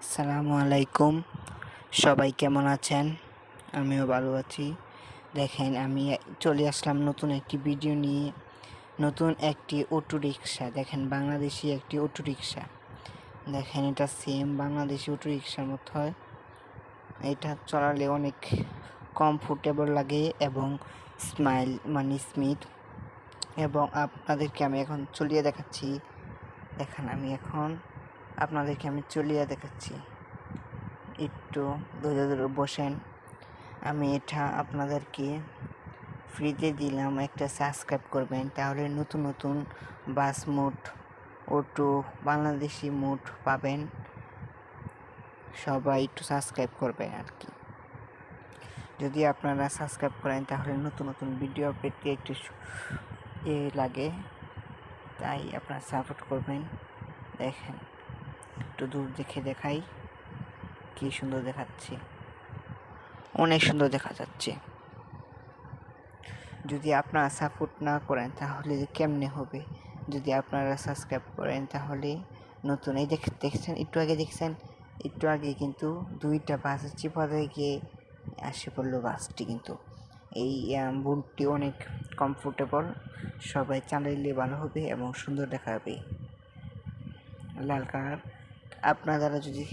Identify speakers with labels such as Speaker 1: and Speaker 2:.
Speaker 1: আসসালামু আলাইকুম। সবাই কেমন আছেন? আমিও ভালো আছি। দেখেন আমি চলে আসলাম নতুন একটি ভিডিও নিয়ে। নতুন একটি অটো রিক্সা, দেখেন বাংলাদেশি একটি অটো রিক্সা। দেখেন এটা সেম বাংলাদেশি অটো রিক্সার মতো হয়। এটা চলালে অনেক কমফোর্টেবল লাগে এবং স্মিথ। এবং আপনাদেরকে আমি এখন চলিয়ে দেখাচ্ছি। দেখেন আমি এখন আপনাদেরকে চলিয়ে দেখাচ্ছি। একটু ধৈর্য ধরে বসেন। আমি এটা আপনাদেরকে ফ্রিতে দিলাম, একটা সাবস্ক্রাইব করবেন, তাহলে নতুন নতুন বাস মোড, অটো, বাংলাদেশি মোড পাবেন। সবাই একটু সাবস্ক্রাইব করবেন আর কি। যদি আপনারা সাবস্ক্রাইব করেন তাহলে নতুন নতুন ভিডিও পেতে একটু লাগে, তাই আপনারা সাপোর্ট করবেন। দেখেন একটু দূর দেখে দেখাই, কি সুন্দর দেখাচ্ছে, অনেক সুন্দর দেখা যাচ্ছে। যদি আপনারা সাপোর্ট না করেন তাহলে কেমনে হবে? যদি আপনারা সাবস্ক্রাইব করেন তাহলে নতুন এই দেখছেন, একটু আগে কিন্তু দুইটা বাস চিপা গিয়ে আসে পড়লো বাসটি। কিন্তু এই বুটটি অনেক কমফোর্টেবল, সবাই চালাইলে ভালো হবে এবং সুন্দর দেখাবে। লাল কালার। আপনারা যদি